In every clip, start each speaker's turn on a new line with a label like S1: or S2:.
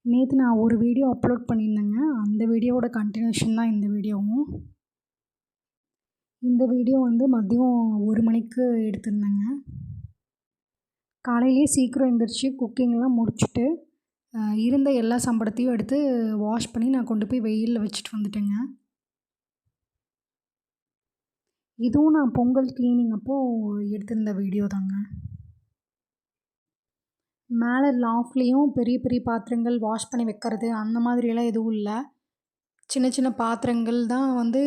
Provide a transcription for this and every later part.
S1: நேற்று நான் ஒரு வீடியோ அப்லோட் பண்ணியிருந்தேங்க. அந்த வீடியோவோட கன்டினியூஷன் தான் இந்த வீடியோவும். இந்த வீடியோ வந்து மதியம் 1 மணிக்கு எடுத்திருந்தேங்க. காலையிலேயே சீக்கிரம் எந்திரிச்சு குக்கிங்லாம் முடிச்சுட்டு, இருந்த எல்லா சம்படத்தையும் எடுத்து வாஷ் பண்ணி நான் கொண்டு போய் வெயிலில் வச்சுட்டு வந்துட்டேங்க. இதுவும் நான் பொங்கல் கிளீனிங் அப்போது எடுத்திருந்த வீடியோ தாங்க. மேலே லாஃப்ட்லேயும் பெரிய பெரிய பாத்திரங்கள் வாஷ் பண்ணி வைக்கிறது அந்த மாதிரியெல்லாம் எதுவும் இல்லை. சின்ன சின்ன பாத்திரங்கள் தான் வந்து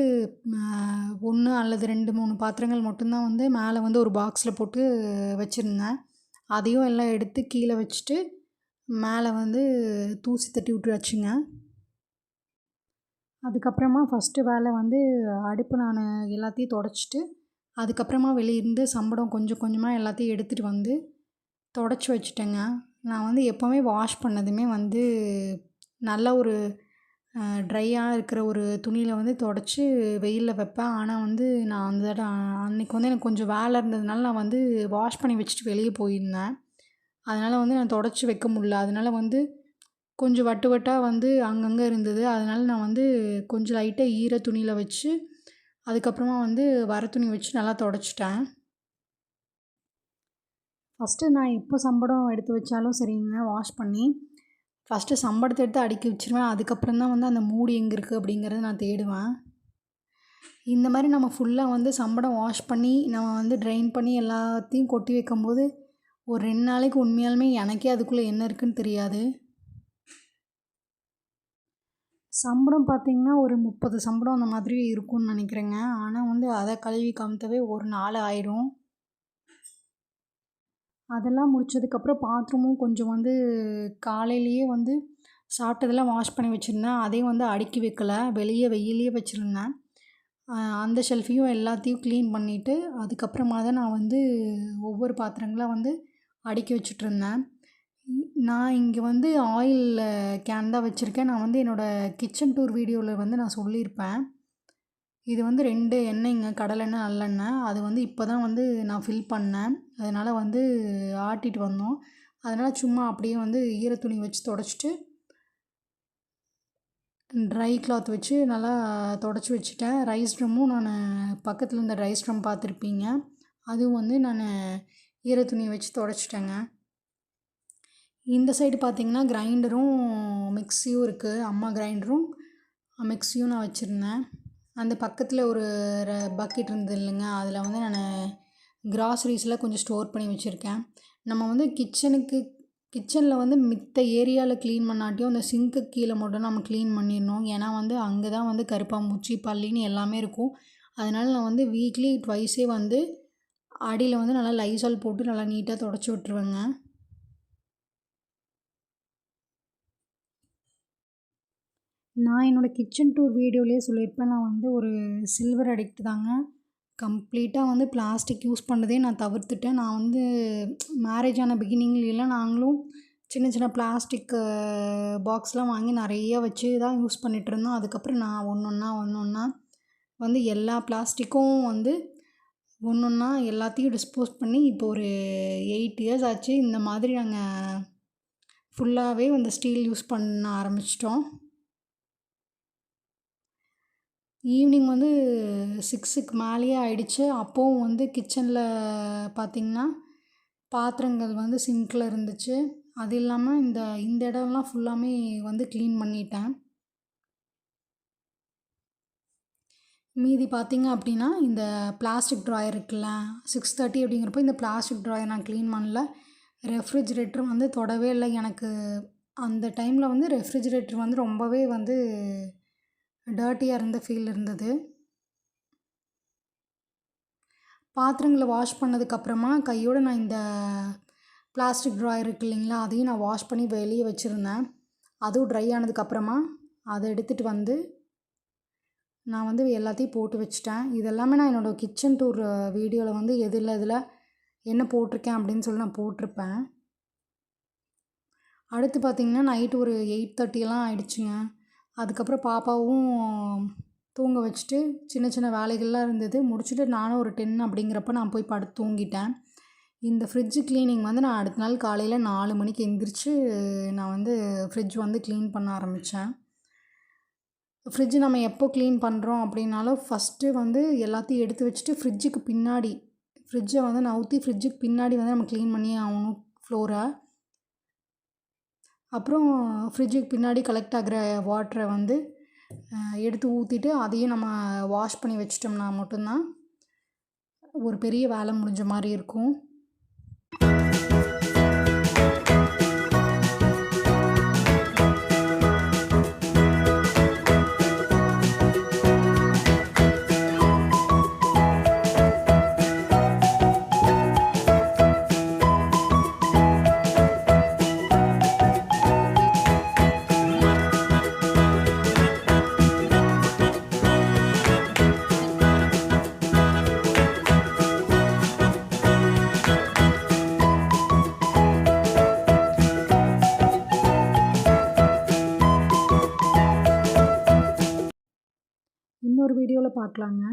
S1: 1 அல்லது 2, 3 பாத்திரங்கள் மட்டும்தான் வந்து மேலே வந்து ஒரு பாக்ஸில் போட்டு வச்சுருந்தேன். அதையும் எல்லாம் எடுத்து கீழே வச்சுட்டு மேலே வந்து தூசி தட்டி விட்டுயாச்சுங்க. அதுக்கப்புறமா ஃபஸ்ட்டு வேலை வந்து அடுப்பு நான் எல்லாத்தையும் தொடச்சிட்டு, அதுக்கப்புறமா வெளியிருந்து சம்படம் கொஞ்சம் கொஞ்சமாக எல்லாத்தையும் எடுத்துகிட்டு வந்து தொடச்சி வச்சுட்டேங்க. நான் வந்து எப்போவுமே வாஷ் பண்ணதுமே வந்து நல்ல ஒரு ட்ரையாக இருக்கிற ஒரு துணியில் வந்து தொடச்சி வெயிலில் வைப்பேன். ஆனால் வந்து நான் அந்த அன்றைக்கி வந்து எனக்கு கொஞ்சம் வேலை இருந்ததுனால நான் வந்து வாஷ் பண்ணி வச்சுட்டு வெளியே போயிருந்தேன். அதனால் வந்து நான் தொடச்சி வைக்க முடியல. அதனால் வந்து கொஞ்சம் வட்டு வட்டாக வந்து அங்கங்கே இருந்தது. அதனால் நான் வந்து கொஞ்சம் லைட்டாக ஈர துணியில் வச்சு அதுக்கப்புறமா வந்து வர துணி வச்சு நல்லா தொடச்சிட்டேன். ஃபஸ்ட்டு நான் எப்போ சம்படம் எடுத்து வச்சாலும் சரிங்க வாஷ் பண்ணி, ஃபஸ்ட்டு சம்படத்தை எடுத்து அடுக்கி வச்சுருவேன். அதுக்கப்புறம் தான் வந்து அந்த மூடி எங்கே இருக்குது அப்படிங்கிறத நான் தேடுவேன். இந்த மாதிரி நம்ம ஃபுல்லாக வந்து சம்படம் வாஷ் பண்ணி நம்ம வந்து ட்ரைன் பண்ணி எல்லாத்தையும் கொட்டி வைக்கும்போது ஒரு 2 நாளைக்கு உண்மையாலுமே எனக்கே அதுக்குள்ளே என்ன இருக்குதுன்னு தெரியாது. சம்படம் பார்த்திங்கன்னா ஒரு 30 சம்படம் அந்த மாதிரி இருக்கும்னு நினைக்கிறேங்க. ஆனால் வந்து அதை கழுவி கமுத்தவே ஒரு நாள் ஆயிடும். அதெல்லாம் முடித்ததுக்கப்புறம் பாத்திரமும் கொஞ்சம் வந்து காலையிலேயே வந்து சாப்பிட்டதெல்லாம் வாஷ் பண்ணி வச்சுருந்தேன். அதையும் வந்து அடுக்கி வைக்கல, வெளியே வெயிலேயே வச்சுருந்தேன். அந்த ஷெல்ஃபையும் எல்லாத்தையும் க்ளீன் பண்ணிவிட்டு அதுக்கப்புறமா தான் நான் வந்து ஒவ்வொரு பாத்திரங்களாக வந்து அடுக்கி வச்சுட்ருந்தேன். நான் இங்கே வந்து ஆயில் கேன் தான் வச்சுருக்கேன். நான் வந்து என்னோடய கிச்சன் டூர் வீடியோவில் வந்து நான் சொல்லியிருப்பேன். இது வந்து 2 எண்ணெய்ங்க, கடலெண்ணெய், நல்லெண்ணெய். அது வந்து இப்போ தான் வந்து நான் ஃபில் பண்ணேன். அதனால் வந்து ஆட்டிட்டு வந்தோம். அதனால் சும்மா அப்படியே வந்து ஈர துணி வச்சு தொடச்சிட்டு ட்ரை கிளாத் வச்சு நல்லா தொடச்சி வச்சுட்டேன். ரைஸ் ட்ரம்மும் நான் பக்கத்தில் இருந்த ரைஸ் ட்ரம் பார்த்துருப்பீங்க. அதுவும் வந்து நான் ஈர துணியை வச்சு தொடச்சிட்டேங்க. இந்த சைடு பார்த்திங்கன்னா கிரைண்டரும் மிக்ஸியும் இருக்குது. அம்மா கிரைண்டரும் மிக்ஸியும் நான் வச்சுருந்தேன். அந்த பக்கத்தில் ஒரு பக்கெட் இருந்தது இல்லைங்க, அதில் வந்து நான் கிராசரிஸ்லாம் கொஞ்சம் ஸ்டோர் பண்ணி வச்சுருக்கேன். நம்ம வந்து கிச்சனில் வந்து மித்த ஏரியாவில் க்ளீன் பண்ணாட்டியும் அந்த சிங்க்கு கீழே மட்டும் நம்ம க்ளீன் பண்ணிடணும். ஏன்னா வந்து அங்கே தான் வந்து கருப்பாம்பூச்சி, பல்லின்னு எல்லாமே இருக்கும். அதனால் நான் வந்து வீக்லி ட்வைஸே வந்து அடியில் வந்து நல்லா லைசால் போட்டு நல்லா நீட்டாக தொடச்சி விட்ருவேங்க. நான் என்னோடய கிச்சன் டூர் வீடியோலேயே சொல்லியிருப்பேன். நான் வந்து ஒரு சில்வர் அடிக்ட் தாங்க. கம்ப்ளீட்டாக வந்து பிளாஸ்டிக் யூஸ் பண்ணதே நான் தவிர்த்துட்டேன். நான் வந்து மேரேஜ் ஆன பிகினிங்லலாம் நாங்களும் சின்ன சின்ன பிளாஸ்டிக் பாக்ஸ்லாம் வாங்கி நிறைய வச்சு தான் யூஸ் பண்ணிகிட்ருந்தோம். அதுக்கப்புறம் நான் ஒன்று ஒன்றா வந்து எல்லா பிளாஸ்டிக்கும் வந்து ஒன்றா எல்லாத்தையும் டிஸ்போஸ் பண்ணி இப்போ ஒரு 8 இயர்ஸ் ஆச்சு. இந்த மாதிரி நாங்கள் ஃபுல்லாகவே வந்து ஸ்டீல் யூஸ் பண்ண ஆரம்பிச்சிட்டோம். ஈவினிங் வந்து 6க்கு மேலேயே ஆயிடுச்சு. அப்போவும் வந்து கிச்சனில் பார்த்திங்கன்னா பாத்திரங்கள் வந்து சிங்க்கில் இருந்துச்சு. அது இல்லாமல் இந்த இடம்லாம் ஃபுல்லாமே வந்து க்ளீன் பண்ணிட்டேன். மீதி பார்த்திங்க அப்படின்னா இந்த பிளாஸ்டிக் ட்ராயர் இருக்குல்ல, 6:30 அப்படிங்கிறப்போ இந்த பிளாஸ்டிக் ட்ராயர் நான் க்ளீன் பண்ணல. ரெஃப்ரிஜிரேட்டரும் வந்து தொடவே இல்லை. எனக்கு அந்த டைமில் வந்து ரெஃப்ரிஜிரேட்டர் வந்து ரொம்பவே வந்து டர்ட்டியாக இருந்த ஃபீல் இருந்தது. பாத்திரங்களை வாஷ் பண்ணதுக்கப்புறமா கையோடு நான் இந்த பிளாஸ்டிக் ட்ராயர் இருக்குது இல்லைங்களா, அதையும் நான் வாஷ் பண்ணி வெளியே வச்சுருந்தேன். அதுவும் ட்ரை ஆனதுக்கப்புறமா அதை எடுத்துகிட்டு வந்து நான் வந்து எல்லாத்தையும் போட்டு வச்சுட்டேன். இதெல்லாமே நான் என்னோடய கிச்சன் டூர் வீடியோவில் வந்து எதில் என்ன போட்டிருக்கேன் அப்படின்னு சொல்லி நான் போட்டிருப்பேன். அடுத்து பார்த்திங்கன்னா நைட்டு ஒரு 8:30 ஆயிடுச்சுங்க. அதுக்கப்புறம் பாப்பாவும் தூங்க வச்சுட்டு சின்ன சின்ன வேலைகள்லாம் இருந்தது முடிச்சுட்டு நானும் ஒரு 10 அப்படிங்கிறப்ப நான் போய் படுத்து தூங்கிட்டேன். இந்த ஃப்ரிட்ஜ் க்ளீனிங் வந்து நான் அடுத்த நாள் காலையில் 4 மணிக்கு எந்திரிச்சு நான் வந்து ஃப்ரிட்ஜ் வந்து க்ளீன் பண்ண ஆரம்பித்தேன். ஃப்ரிட்ஜ் நம்ம எப்போ க்ளீன் பண்ணுறோம் அப்படின்னாலும் ஃபஸ்ட்டு வந்து எல்லாத்தையும் எடுத்து வச்சுட்டு ஃப்ரிட்ஜை வந்து நவுத்தி ஃப்ரிட்ஜுக்கு பின்னாடி வந்து நம்ம க்ளீன் பண்ணியே ஆகணும் ஃப்ளோரை. அப்புறம் ஃப்ரிட்ஜுக்கு பின்னாடி கலெக்ட் ஆகிற வாட்டரை வந்து எடுத்து ஊற்றிட்டு அதையும் நம்ம வாஷ் பண்ணி வச்சிட்டோம்னா மட்டும்தான் ஒரு பெரிய வேலை முடிஞ்ச மாதிரி இருக்கும். இன்னொரு வீடியோவில் பார்க்கலாங்க.